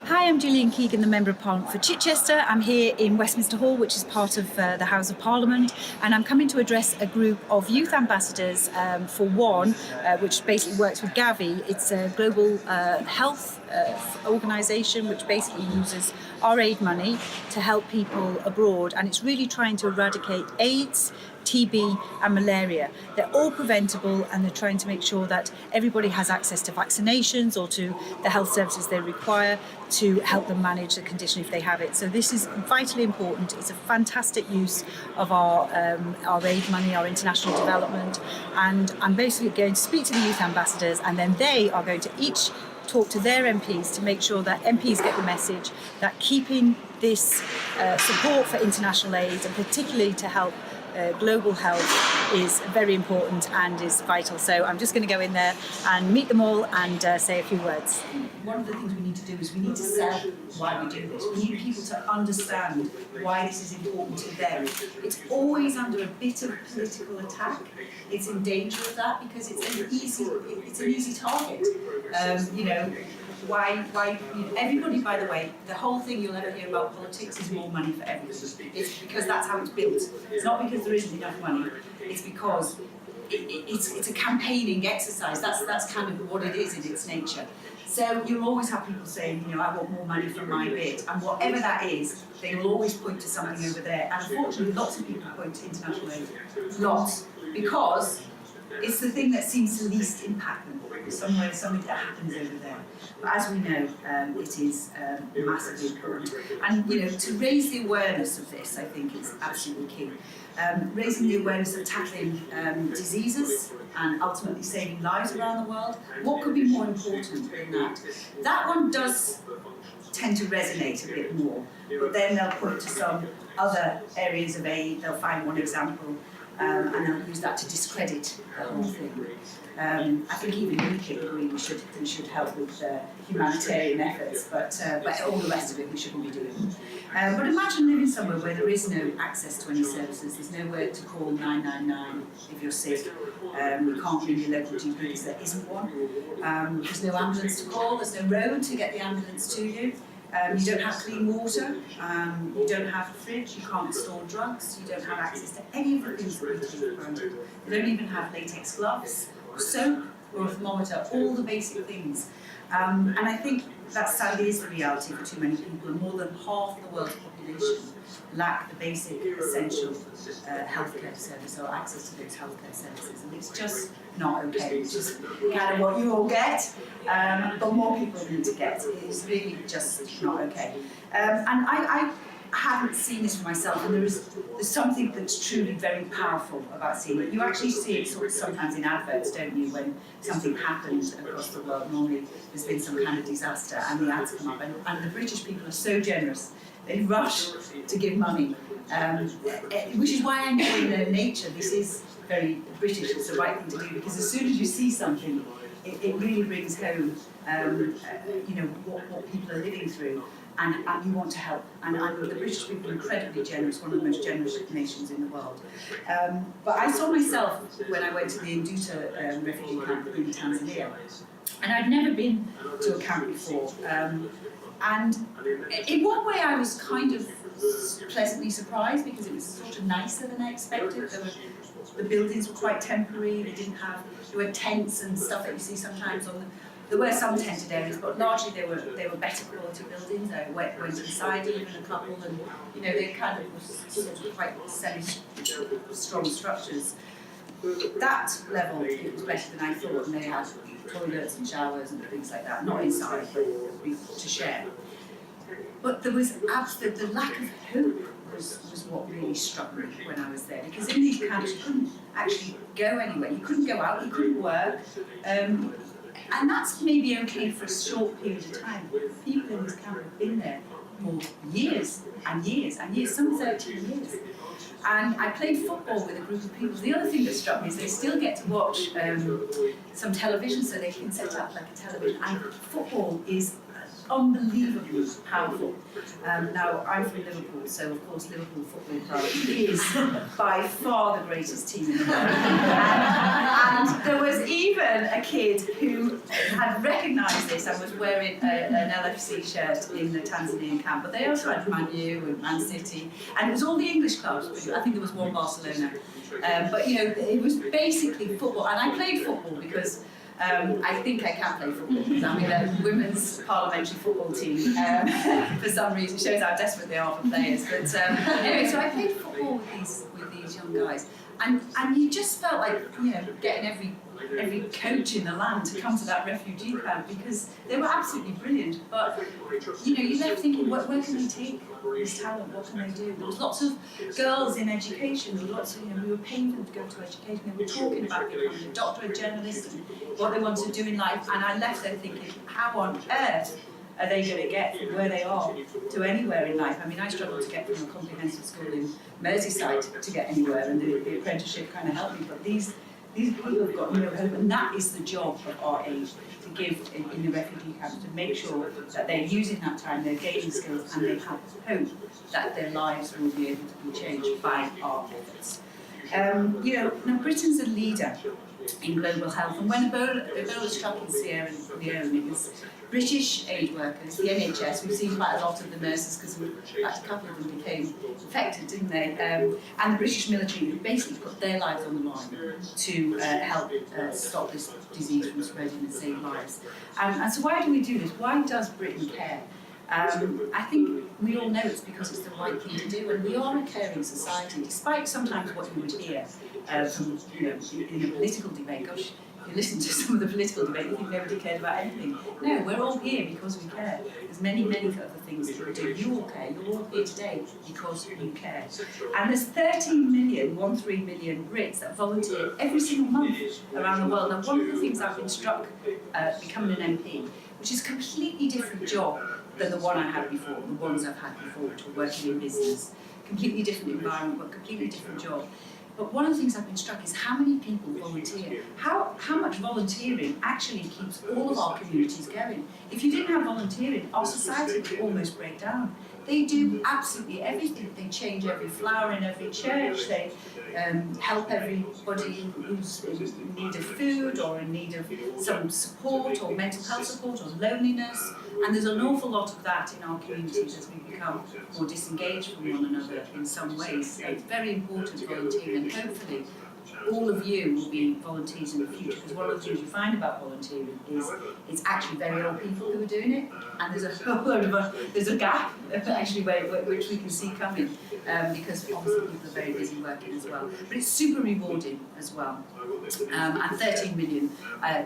Hi, I'm Gillian Keegan, the Member of Parliament for Chichester. I'm here in Westminster Hall, which is part of the House of Parliament, and I'm coming to address a group of youth ambassadors for One, which basically works with Gavi. It's a global health organisation which basically uses our aid money to help people abroad, and it's really trying to eradicate AIDS, TB and malaria. They're all preventable, and they're trying to make sure that everybody has access to vaccinations or to the health services they require to help them manage the condition if they have it. So this is vitally important. It's a fantastic use of our aid money, our international development, and I'm basically going to speak to the youth ambassadors, and then they are going to each talk to their MPs to make sure that MPs get the message that keeping this support for international aid, and particularly to help global health, is very important and is vital. So I'm just going to go in there and meet them all and say a few words. One of the things we need to do is we need to sell why we do this. We need people to understand why this is important to them. It's always under a bit of political attack. It's in danger of that because it's an easy target. Why everybody, by the way, the whole thing you'll ever hear about politics is more money for everything. It's because that's how it's built. It's not because there isn't enough money. It's because it's a campaigning exercise. That's kind of what it is in its nature. So you'll always have people saying, I want more money from my bit, and whatever that is, they will always point to something over there. And unfortunately, lots of people point to international aid, lots, because it's the thing that seems to least impact them. Something that happens over there. But as we know, it is massively important. And to raise the awareness of this, I think is absolutely key. Raising the awareness of tackling diseases and ultimately saving lives around the world. What could be more important than that? That one does tend to resonate a bit more, but then they'll point to some other areas of aid. They'll find one example and they'll use that to discredit the whole thing. I think even UKIP agree we should help with humanitarian efforts, but all the rest of it we shouldn't be doing. But imagine living somewhere where there is no access to any services. There's nowhere to call 999 if you're sick. You can't ring your local GP because there isn't one. There's no ambulance to call. There's no road to get the ambulance to you. You don't have clean water, you don't have a fridge, you can't store drugs, you don't have access to any of the things that we take for granted. You don't even have latex gloves, or soap, or a thermometer, all the basic things. And I think that sadly is the reality for too many people, and more than half the world's population lack the basic, essential healthcare service or access to those healthcare services, and it's just not okay, which is kind of what you all get, but more people need to get. It's really just not okay. And I haven't seen this for myself, and there's something that's truly very powerful about seeing it. You actually see it sort of sometimes in adverts, don't you, when something happens across the world. Normally there's been some kind of disaster and the ads come up, and the British people are so generous. They rush to give money, which is why I know in their nature this is very British. It's the right thing to do, because as soon as you see something, it really brings home, what people are living through, and you want to help. And the British people are incredibly generous, one of the most generous nations in the world. But I saw myself when I went to the Nduta refugee camp in Tanzania, and I'd never been to a camp before. And in one way I was kind of pleasantly surprised, because it was sort of nicer than I expected. The buildings were quite temporary. There were tents and stuff that you see sometimes on there were some tented areas, but largely they were better quality buildings. I went inside even a couple, and they kind of were sort of quite semi-strong structures. That level, it was better than I thought, and they had toilets and showers and things like that, not inside, but to share. But there was the lack of hope was what really struck me when I was there, because in these camps you couldn't actually go anywhere, you couldn't go out, you couldn't work, and that's maybe okay for a short period of time. People in this camp have been there for years and years and years, some 13 years. And I played football with a group of people. The other thing that struck me is they still get to watch some television, so they can set up like a television. And football is unbelievably powerful. Now, I'm from Liverpool, so of course Liverpool Football Club is by far the greatest team in the world. And there was even a kid who had recognised this and was wearing an LFC shirt in the Tanzanian camp, but they also had Man U and Man City, and it was all the English clubs. I think there was one Barcelona. But you know, it was basically football, and I played football because I think I can play football because I'm in a women's parliamentary football team for some reason. It shows how desperate they are for players. But anyway, so I played football with these young guys, and you just felt like, you know, getting every coach in the land to come to that refugee camp because they were absolutely brilliant. But you know, you're left thinking, where can they take this talent? What can they do? There was lots of girls in education. There were lots of, you know, we were paying them to go to education. They were talking about becoming a doctor, a journalist, and what they want to do in life. And I left there thinking, how on earth are they going to get from where they are to anywhere in life? I mean, I struggled to get from a comprehensive school in Merseyside to get anywhere, and the apprenticeship kind of helped me. But these people have got no hope, and that is the job of our age, to give in the refugee camps, to make sure that they're using that time, they're gaining skills, and they have hope that their lives will be able to be changed by our efforts. You know, now Britain's a leader in global health, and when Ebola struck in Sierra Leone, it was British aid workers, the NHS. We've seen quite a lot of the nurses because in fact a couple of them became infected, didn't they? And the British military who basically put their lives on the line to help stop this disease from spreading and save lives. And so why do we do this? Why does Britain care? I think we all know it's because it's the right thing to do, and we are a caring society, despite sometimes what you would hear from, you know, in a political debate. Gosh, you listen to some of the political debate, you think nobody cared about anything. No, we're all here because we care. There's many other things that we do. You all care. You're all here today because you care. And there's 13 million Brits that volunteer every single month around the world. And one of the things I've been struck becoming an MP, which is a completely different job than the one I had before, the ones I've had before, which were working in business. Completely different environment, but completely different job. But one of the things I've been struck is how many people volunteer. How much volunteering actually keeps all of our communities going. If you didn't have volunteering, our society would almost break down. They do absolutely everything. They change every flower in every church. They help everybody who's in need of food or in need of some support or mental health support or loneliness. And there's an awful lot of that in our communities as we become more disengaged from one another in some ways. So it's very important volunteering, and hopefully all of you will be volunteers in the future, because one of the things you find about volunteering is it's actually very old people who are doing it, and there's a whole load of there's a gap actually which we can see coming, because obviously people are very busy working as well. But it's super rewarding as well. And 13 million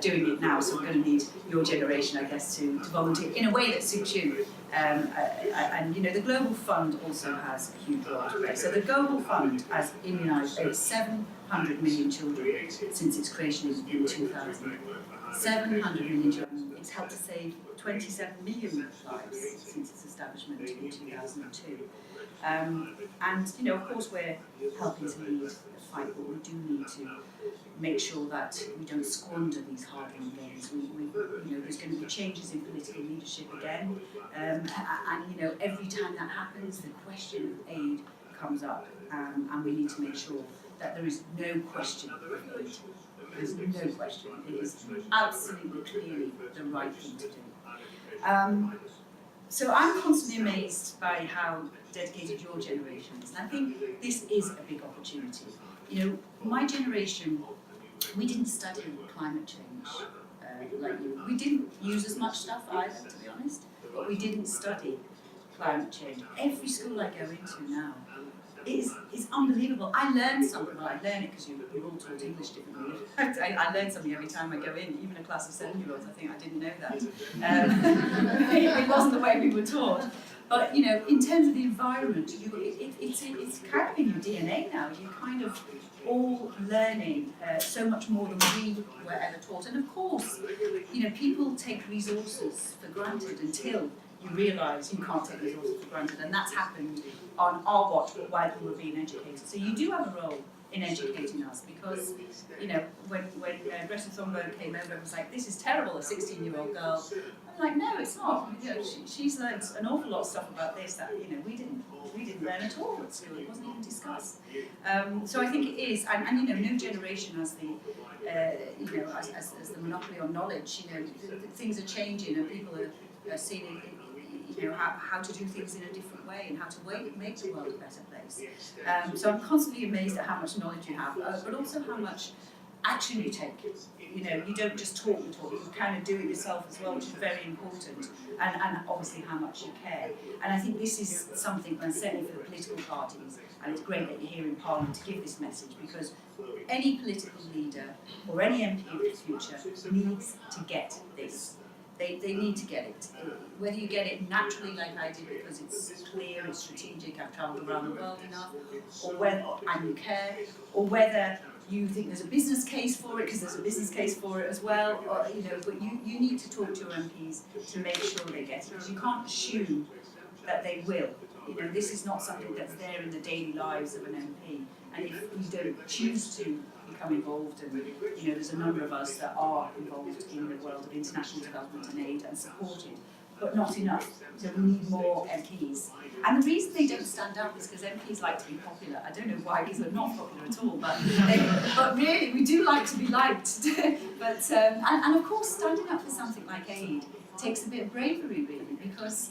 doing it now, so we're going to need your generation, I guess, to volunteer in a way that suits you. And you know, the Global Fund also has a huge role to play. So the Global Fund has immunised over 700 million children since its creation in 2000. 700 million children. It's helped to save 27 million lives since its establishment in 2002. And you know, of course, we're helping to lead the fight, but we do need to make sure that we don't squander these hard-won gains. You know, there's going to be changes in political leadership again, and you know, every time that happens, the question of aid comes up, and we need to make sure that there is no question of aid. There's no question. It is absolutely clearly the right thing to do. So I'm constantly amazed by how dedicated your generation is, and I think this is a big opportunity. You know, my generation, we didn't study climate change like you. We didn't use as much stuff either, to be honest, but we didn't study climate change. Every school I go into now is unbelievable. I learn something. Well, I learn it because you're all taught English differently. I learn something every time I go in, even a class of 7-year-olds. I think I didn't know that. It wasn't the way we were taught. But you know, in terms of the environment, it's kind of in your DNA now. You're kind of all learning so much more than we were ever taught. And of course, you know, people take resources for granted until you realise you can't take resources for granted, and that's happened on our watch while we were being educated. So you do have a role in educating us, because, you know, when Greta Thunberg came over and was like, this is terrible, a 16-year-old girl. I'm like, no, it's not. You know, she's learned an awful lot of stuff about this that, you know, we didn't learn at all at school. It wasn't even discussed. So I think it is, and you know, no generation has the, you know, as the monopoly on knowledge. You know, things are changing, and people are seeing, you know, how to do things in a different way and how to make the world a better place. So I'm constantly amazed at how much knowledge you have, but also how much action you take. You know, you don't just talk the talk, you kind of do it yourself as well, which is very important, and obviously how much you care. And I think this is something, and certainly for the political parties, and it's great that you're here in Parliament to give this message, because any political leader or any MP of the future needs to get this. They need to get it. Whether you get it naturally like I did because it's clear, it's strategic, I've travelled around the world enough, or whether, and you care, or whether you think there's a business case for it, because there's a business case for it as well, or, you know, but you need to talk to your MPs to make sure they get it, because you can't assume that they will. You know, this is not something that's there in the daily lives of an MP, and if you don't choose to become involved, and you know, there's a number of us that are involved in the world of international development and aid and supported, but not enough. So we need more MPs. And the reason they don't stand up is because MPs like to be popular. I don't know why, because they're not popular at all, but really, we do like to be liked. But and of course, standing up for something like aid takes a bit of bravery, really, because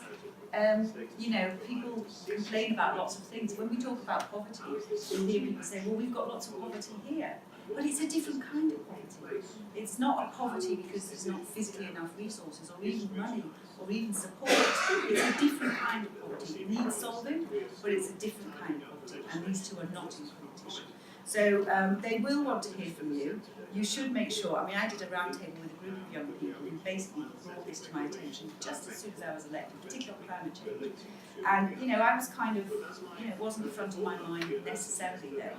you know, people complain about lots of things. When we talk about poverty, you'll hear people say, well, we've got lots of poverty here. But it's a different kind of poverty. It's not a poverty because there's not physically enough resources or even money or even support. It's a different kind of poverty. It needs solving, but it's a different kind of poverty, and these two are not in competition. So they will want to hear from you. You should make sure, I mean, I did a roundtable with a group of young people who basically brought this to my attention just as soon as I was elected, particularly on climate change. And, you know, I was kind of, you know, it wasn't front of my mind necessarily then.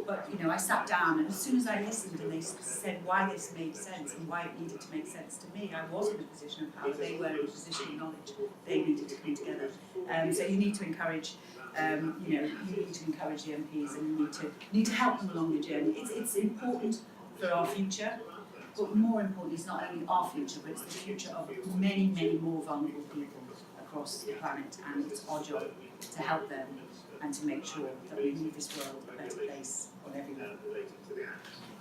But, you know, I sat down, and as soon as I listened and they said why this made sense and why it needed to make sense to me, I was in a position of power, they were in a position of knowledge, they needed to come together. So you need to encourage, you know, you need to encourage the MPs, and you need to help them along the journey. It's important for our future, but more importantly, it's not only our future, but it's the future of many, many more vulnerable people across the planet, and it's our job to help them and to make sure that we leave this world a better place on every level.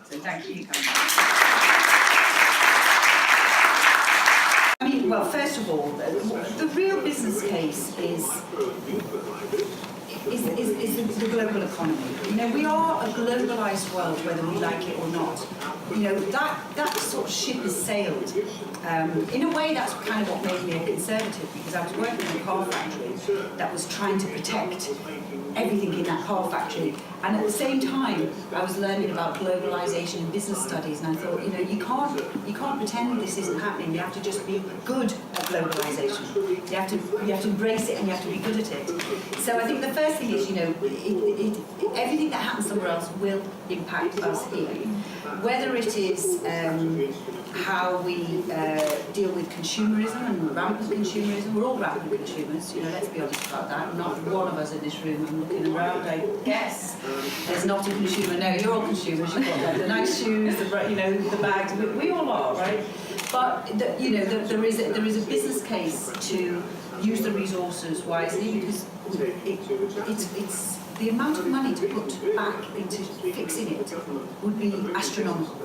So thank you, Karen. I mean, well, first of all, the real business case is the global economy. You know, we are a globalised world, whether we like it or not. You know, that sort of ship has sailed. In a way, that's kind of what made me a conservative, because I was working in a car factory that was trying to protect everything in that car factory, and at the same time I was learning about globalisation and business studies, and I thought, you know, you can't pretend this isn't happening. You have to just be good at globalisation. You have to embrace it, and you have to be good at it. So I think the first thing is, you know, everything that happens somewhere else will impact us here. Whether it is how we deal with consumerism and rampant consumerism. We're all rampant consumers, you know, let's be honest about that. Not one of us in this room, I'm looking around, I guess, there's not a consumer. No, you're all consumers, you've got the nice shoes, you know, the bags, we all are, right? But, you know, there is a business case to use the resources wisely, because it's the amount of money to put back into fixing it would be astronomical.